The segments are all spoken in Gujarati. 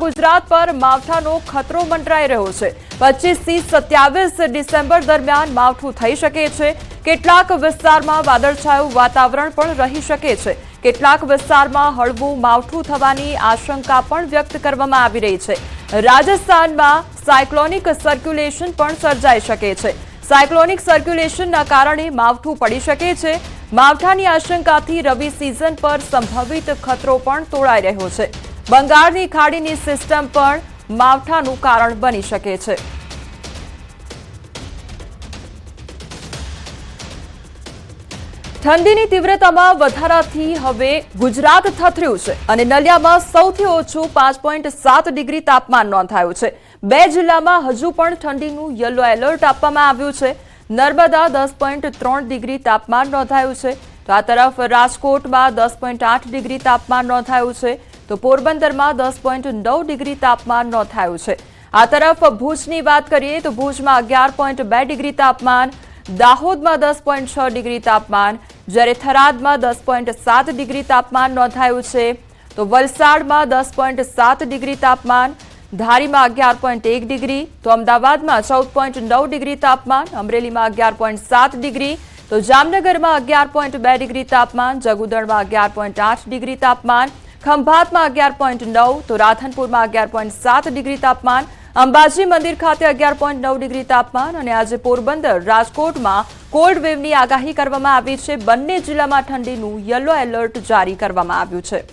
ગુજરાત પર માવઠાનો ખતરો મંડરાઈ રહ્યો છે। 25 થી 27 ડિસેમ્બર દરમિયાન માવઠું થઈ શકે છે। કેટલાક વિસ્તારમાં વાદળછાયું વાતાવરણ પણ રહી શકે છે। કેટલાક વિસ્તારમાં હળવું માવઠું થવાની આશંકા પણ વ્યક્ત કરવામાં આવી રહી છે। રાજસ્થાનમાં સાયક્લોનિક સર્ક્યુલેશન પણ સર્જાઈ શકે છે। સાયક્લોનિક સર્ક્યુલેશનના કારણે માવઠું પડી શકે છે। માવઠાની આશંકાથી રવિ સિઝન પર સંભવિત ખતરો પણ તોળાઈ રહ્યો છે। બંગાળની ખાડીની સિસ્ટમ પણ માવઠાનું કારણ બની શકે છે। ઠંડીની તીવ્રતામાં વધારાથી હવે ગુજરાત થથર્યું છે અને નલિયામાં સૌથી ઓછું 5.7 ડિગ્રી તાપમાન નોંધાયું છે। 2 જિલ્લામાં હજુ પણ ઠંડીનું યલો એલર્ટ આપવામાં આવ્યું છે। નર્મદા 10.3 ડિગ્રી તાપમાન નોંધાયું છે, તો આ તરફ રાજકોટમાં 10.8 ડિગ્રી તાપમાન નોંધાયું છે, તો પોરબંદરમાં 10.9 ડિગ્રી તાપમાન નોંધાયું છે। આ તરફ ભુજની વાત કરીએ તો ભુજમાં 11.2 ડિગ્રી તાપમાન, દાહોદમાં 10.6 ડિગ્રી તાપમાન, જ્યારે થરાદમાં 10.7 ડિગ્રી તાપમાન નોંધાયું છે, તો વલસાડમાં 10.7 ડિગ્રી તાપમાન, ધારીમાં 11.1 ડિગ્રી, તો અમદાવાદમાં 14.9 ડિગ્રી તાપમાન, અમરેલીમાં 11.7 ડિગ્રી, તો જામનગરમાં 11.2 ડિગ્રી તાપમાન, જગુદણમાં 11.8 ડિગ્રી તાપમાન, ખંભાતમાં 11.9, તો રાધનપુરમાં 11.7 ડિગ્રી તાપમાન, અંબાજી મંદિર ખાતે 11.9 ડિગ્રી તાપમાન અને આજે પોરબંદર, રાજકોટમાં કોલ્ડ વેવની આગાહી કરવામાં આવી છે। બંને જિલ્લામાં ઠંડીનું યલો એલર્ટ જારી કરવામાં આવ્યું છે।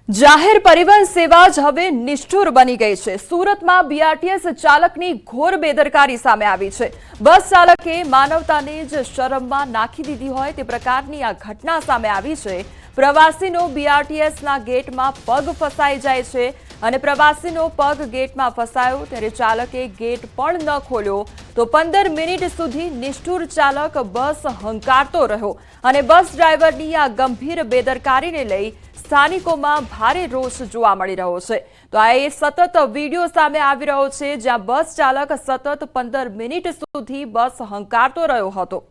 જાહેર પરિવહન સેવા જ હવે નિષ્ઠુર બની ગઈ છે। સુરતમાં બીઆરટીએસ ચાલકની ઘોર બેદરકારી સામે આવી છે। બસ ચાલકે માનવતાને જ શરમમાં નાખી દીધી હોય તે પ્રકારની આ ઘટના સામે આવી છે। પ્રવાસીનો બીઆરટીએસના ગેટમાં પગ ફસાઈ જાય છે અને પ્રવાસીનો પગ ગેટમાં ફસાયો ત્યારે ચાલકે ગેટ પણ ન ખોલ્યો તો 15 મિનિટ સુધી નિષ્ઠુર ચાલક બસ હંકારતો રહ્યો અને બસ ડ્રાઈવરની આ ગંભીર બેદરકારીને લઈ સ્થાનિકોમાં ભારે રોષ જોવા મળી રહ્યો છે। તો આ સતત વિડીયો સામે આવી રહ્યો છે જ્યાં બસ ચાલક સતત 15 મિનિટ સુધી બસ હંકારતો રહ્યો હતો।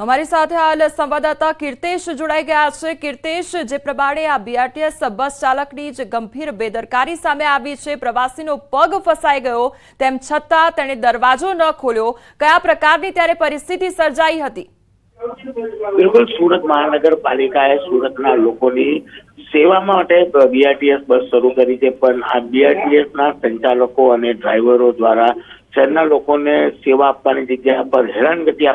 हमारी साथ हाल संवाददाता कीर्तेश जोड़ाई गया है। कीर्तेश, जे प्रमाणे आ बीआरटीएस बस चालकनी जे गंभीर बेदरकारी सामे आवी छे, प्रवासीनो पग फसाई गयो तेम छतां तेणे दरवाजो न खोल्यो, कया प्रकारनी त्यारे परिस्थिति सर्जाई हती? बिल्कुल, सूरत महानगरपालिकाए सूरतना लोकोनी सेवा માટે બીઆરટીએસ બસ શરૂ કરી છે, પણ આ બીઆરટીએસના સંચાલકો અને ડ્રાઈવરો દ્વારા શહેરના લોકોને સેવા આપવાની જગ્યા પર હેરાનગતિ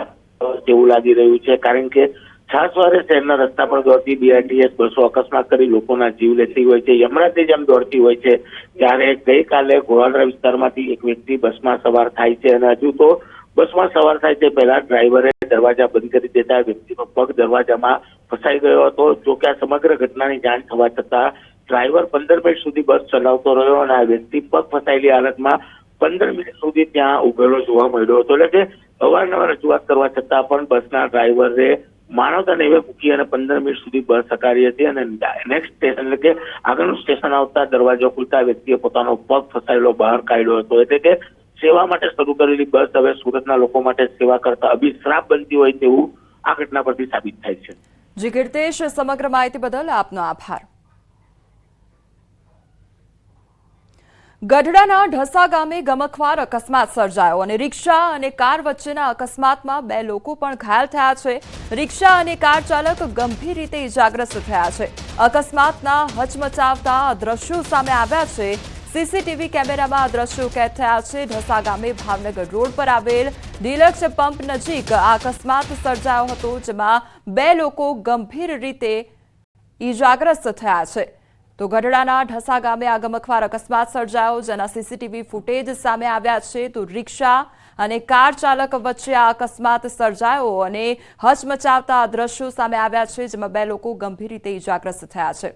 તેવું લાગી રહ્યું છે। કારણ કે છાસવારે શહેરના રસ્તા પર દોડતી બીઆરટીએસ બસો અકસ્માત કરી લોકોના જીવ લેતી હોય છે, યમરાજની જેમ દોડતી હોય છે। ત્યારે ગઈકાલે ઘોડાદરા વિસ્તારમાંથી એક વ્યક્તિ બસમાં સવાર થાય છે અને હજુ તો બસમાં સવાર થાય તે પહેલા ડ્રાઈવરે દરવાજા બંધ કરી દેતા વ્યક્તિનો પગ દરવાજામાં ફસાઈ ગયો હતો। જો કે આ સમગ્ર ઘટનાની જાણ થવા છતાં ડ્રાઈવર 15 મિનિટ સુધી બસ ચલાવતો રહ્યો અને આ વ્યક્તિ પગ ફસાયેલી હાલતમાં 15 મિનિટ સુધી ત્યાં ઉભેલો જોવા મળ્યો હતો। એટલે કે અવારનવાર રજૂઆત કરવા છતાં પણ બસના ડ્રાઈવરે માનવતા નેવે મૂકી અને 15 મિનિટ સુધી બસ હકારી હતી અને નેક્સ્ટ સ્ટેશન એટલે કે આગળનું સ્ટેશન આવતા દરવાજો ખુલતા વ્યક્તિએ પોતાનો પગ ફસાયેલો બહાર કાઢ્યો હતો। એટલે કે સેવા માટે શરૂ કરેલી બસ હવે સુરતના લોકો માટે સેવા કરતા અભિશ્રાપ બનતી હોય તેવું આ ઘટના પરથી સાબિત થાય છે। જી કીર્તેશ, સમગ્ર માહિતી બદલ આપનો આભાર। ગઢડાના ઢસા ગામે ગમખ્વાર અકસ્માત સર્જાયો અને રિક્ષા અને કાર વચ્ચેના અકસ્માતમાં 2 લોકો પણ ઘાયલ થયા છે। રિક્ષા અને કાર ચાલક ગંભીર રીતે ઇજાગ્રસ્ત થયા છે। અકસ્માતના હચમચાવતા દ્રશ્યો સામે આવ્યા છે। સીસીટીવી કેમેરામાં આ દ્રશ્યો કેદ થયા છે। ઢસા ગામે ભાવનગર રોડ પર આવેલ ડિલક્સ પંપ નજીક આ અકસ્માત સર્જાયો હતો, જેમાં 2 લોકો ગંભીર રીતે ઇજાગ્રસ્ત થયા છે। તો ગઢડાના ઢસા ગામે આ ગમખ્વાર અકસ્માત સર્જાયો, જેના સીસીટીવી ફૂટેજ સામે આવ્યા છે। તો રિક્ષા અને કાર ચાલક વચ્ચે આ અકસ્માત સર્જાયો અને હચમચાવતા દ્રશ્યો સામે આવ્યા છે, જેમાં 2 લોકો ગંભીર રીતે ઇજાગ્રસ્ત થયા છે।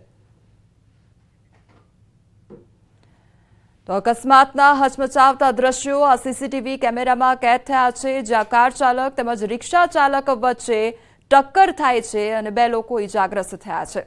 તો અકસ્માતના હચમચાવતા દ્રશ્યો આ સીસીટીવી કેમેરામાં કેદ થયા છે, જ્યાં કાર ચાલક તેમજ રિક્ષા ચાલક વચ્ચે ટક્કર થાય છે અને 2 લોકો ઇજાગ્રસ્ત થયા છે।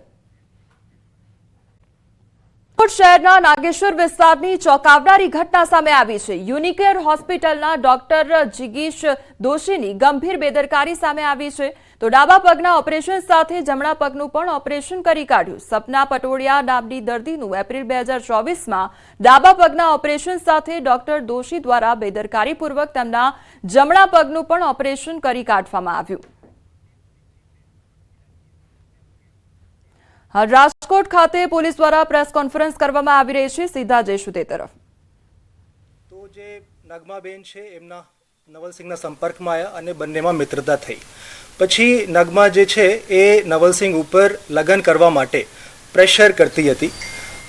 શહેરના નાગેશ્વર વિસ્તારની ચોંકાવનારી ઘટના સામે આવી છે। યુનિકેર હોસ્પિટલના ડોક્ટર જિગીશ દોશીની ગંભીર બેદરકારી સામે આવી છે। તો ડાબા પગના ઓપરેશન સાથે જમણા પગનું પણ ઓપરેશન કરી કાઢ્યું. સપના પટોડિયા નામની દર્દીનું એપ્રિલ 2024માં ડાબા પગના ઓપરેશન સાથે ડોક્ટર દોશી દ્વારા બેદરકારીપૂર્વક તેમના જમણા પગનું પણ ઓપરેશન કરી કાઢવામાં આવ્યું. રાજકોટ ખાતે પોલીસ દ્વારા પ્રેસ કોન્ફરન્સ કરવામાં આવી રહી છે. સીધા જઈશું તે તરફ. તો જે નગમાબેન છે એમના નવલસિંહના સંપર્કમાં આવ્યા અને બંનેમાં મિત્રતા થઈ. પછી નગમા જે છે એ નવલસિંહ ઉપર લગ્ન કરવા માટે પ્રેશર કરતી હતી.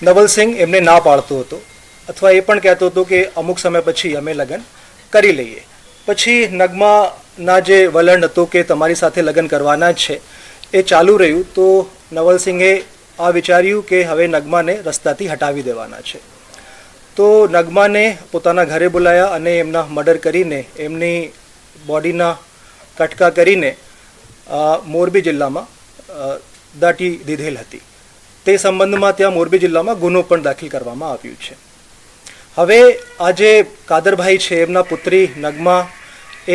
નવલસિંહ એમને ના પાડતો હતો અથવા એ પણ કહેતો હતો કે અમુક સમય પછી અમે લગ્ન કરી લઈએ. પછી નગમાના જે વલણ હતો કે તમારી સાથે લગ્ન કરવાના જ છે એ ચાલુ રહ્યું. તો નવલસિંહે આ વિચાર્યું કે હવે નગમાને રસ્તાથી હટાવી દેવાના છે. તો નગમાને પોતાના ઘરે બોલાયા અને એમના મર્ડર કરીને એમની બોડીના કટકા કરીને મોરબી જિલ્લામાં દાટી દીધેલ હતી. તે સંબંધમાં ત્યાં મોરબી જિલ્લામાં ગુનો પણ દાખલ કરવામાં આવ્યો છે. હવે આજે કાદરભાઈ છે એમના પુત્રી નગમા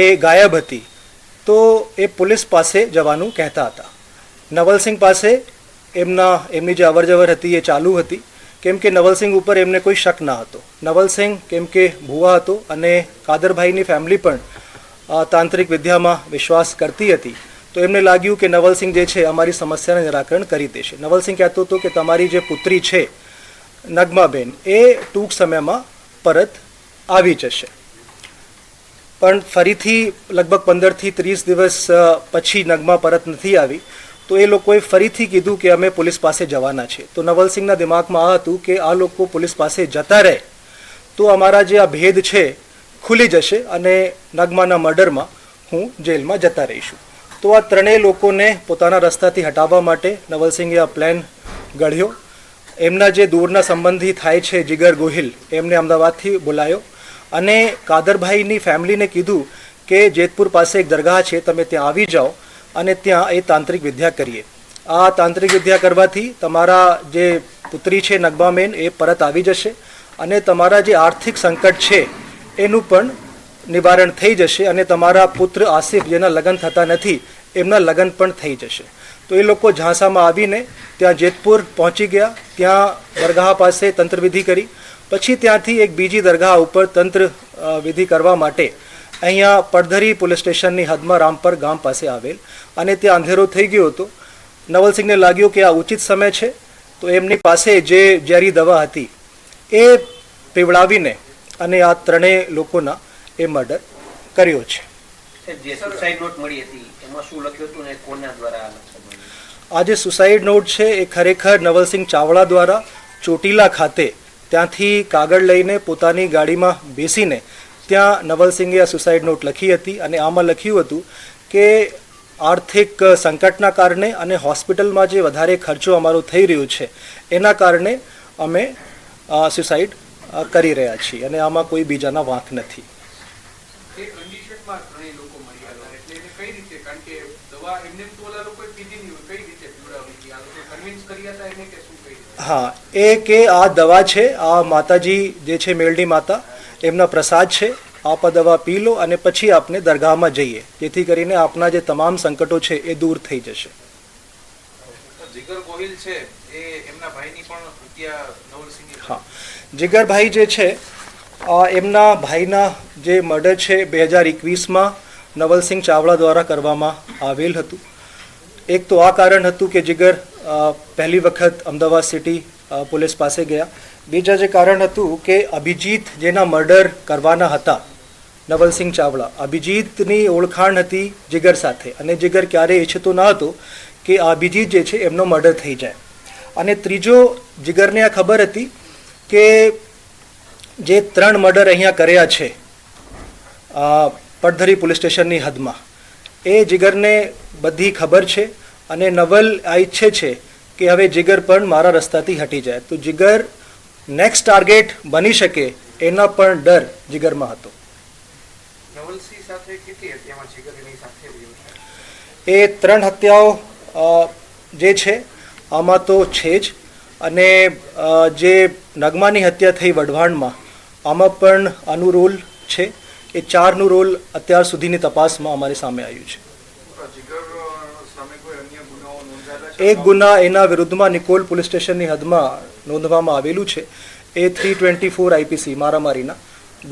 એ ગાયબ હતી. તો એ પોલીસ પાસે જવાનું કહેતા હતા. નવલસિંહ પાસે એમની જે અવરજવર હતી એ ચાલુ હતી, કેમ કે નવલસિંહ ઉપર એમને કોઈ શક ના હતો. નવલસિંહ કેમ કે ભુવા હતો અને કાદરભાઈની ફેમિલી પણ તાંત્રિક વિદ્યામાં વિશ્વાસ કરતી હતી. તો એમને લાગ્યું કે નવલસિંહ જે છે અમારી સમસ્યાનું નિરાકરણ કરી દેશે. નવલસિંહ કહેતો હતો કે તમારી જે પુત્રી છે નગમાબેન એ ટૂંક સમયમાં પરત આવી જશે. પણ ફરીથી લગભગ 15થી 30 દિવસ પછી નગમા પરત નથી આવી. તો એ લોકોએ ફરીથી કીધું કે અમે પોલીસ પાસે જવાના છે. તો નવલસિંહના દિમાગમાં આ હતું કે આ લોકો પોલીસ પાસે જતા રહે તો અમારા જે આ ભેદ છે ખુલી જશે અને નગમાના મર્ડરમાં હું જેલમાં જતા રહીશું. તો આ ત્રણેય લોકોને પોતાના રસ્તાથી હટાવવા માટે નવલસિંહે આ પ્લાન ઘડ્યો. એમના જે દૂરના સંબંધી થાય છે જીગર ગોહિલ એમને અમદાવાદથી બોલાયો અને કાદરભાઈની ફેમિલીને કીધું કે જેતપુર પાસે એક દરગાહ છે, તમે ત્યાં આવી જાઓ અને ત્યાં એ તાંત્રિક વિદ્યા કરીએ. આ તાંત્રિક વિદ્યા કરવાથી તમારા જે પુત્રી છે નગમાબેન એ પરત આવી જશે અને તમારા જે આર્થિક સંકટ છે એનું પણ નિવારણ થઈ જશે અને તમારા પુત્ર આસિફ જેના લગ્ન થતા નથી એમના લગ્ન પણ થઈ જશે. તો એ લોકો ઝાંસામાં આવીને ત્યાં જેતપુર પહોંચી ગયા. ત્યાં દરગાહ પાસે તંત્રવિધિ કરી. પછી ત્યાંથી એક બીજી દરગાહ ઉપર તંત્ર વિધિ કરવા માટે અહીંયા પડધરી પોલીસ સ્ટેશનની હદમાં રામપર ગામ પાસે આવેલ અને ત્યાં અંધેરો થઈ ગયો હતો. નવલસિંહને લાગ્યું કે આ ઉચિત સમય છે. તો એમની પાસે જે ઝેરી દવા હતી એ પીવડાવીને અને આ ત્રણેય લોકોના એ મર્ડર કર્યો છે. આ જે સુસાઇડ નોટ છે એ ખરેખર નવલસિંહ ચાવડા દ્વારા ચોટીલા ખાતે ત્યાંથી કાગળ લઈને પોતાની ગાડીમાં બેસીને ત્યાં નવલસિંહે આ સુસાઇડ નોટ લખી હતી અને આમાં લખ્યું હતું કે આર્થિક સંકટના કારણે અને હોસ્પિટલમાં જે વધારે ખર્ચો અમારો થઈ રહ્યો છે એના કારણે અમે સુસાઇડ કરી રહ્યા છીએ અને આમાં કોઈ બીજાના વાંક નથી. હા, એ કે આ દવા છે, આ માતાજી જે છે મેલડી માતા એમના પ્રસાદ છે, આપ આ દવા પી લો અને પછી આપને દરગાહમાં જઈએ, જેથી કરીને આપના જે તમામ સંકટો છે એ દૂર થઈ જશે. જીગર ગોહિલ છે એ એમના ભાઈની પણ હત્યા નવલસિંહે. હા, જીગરભાઈ જે છે એમના ભાઈના જે મર્ડર છે 2021માં નવલસિંહ ચાવડા દ્વારા કરવામાં આવેલ હતું. એક તો આ કારણ હતું કે જીગર પહેલી વખત અમદાવાદ સિટી પોલીસ પાસે ગયા. બીજા જે કારણ હતું કે અભિજીત જેના મર્ડર કરવાના હતા નવલસિંહ ચાવડા, અભિજીતની ઓળખાણ હતી જીગર સાથે અને જીગર ક્યારેય ઈચ્છતો ન હતો કે આ અભિજીત જે છે એમનો મર્ડર થઈ જાય. અને ત્રીજો, જીગરને આ ખબર હતી કે જે 3 મર્ડર અહીંયા કર્યા છે પડધરી પોલીસ સ્ટેશનની હદમાં, એ જીગરને બધી ખબર છે અને નવલ આ ઈચ્છે છે કે હવે જીગર પણ મારા રસ્તાથી હટી જાય. તો જીગર નેક્સ્ટ ટાર્ગેટ બની શકે એના પણ ડર જીગરમાં હતો. નવલસિંહ સાથે કેટલી હત્યામાં જીગર એની સાથે રહ્યો છે? એ 3 હત્યાઓ જે છે આમાં તો છે જ અને જે નગમાની હત્યા થઈ વઢવાણમાં આમાં પણ આનું રોલ છે. એ 4નું રોલ અત્યાર સુધીની તપાસમાં અમારી સામે આવ્યું છે. જીગર સામે કોઈ અન્ય ગુનાઓ નોંધાયેલા છે? એક ગુના એના વિરુદ્ધમાં નિકોલ પોલીસ સ્ટેશનની હદમાં નોંધવામાં આવેલું છે. એ 324 આઈપીસી મારામારીના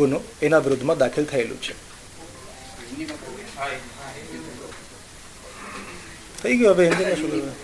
ગુનો એના વિરુદ્ધમાં દાખલ થયેલું છે. થઈ ગયું હવે હિન્દીમાં શું કરવું?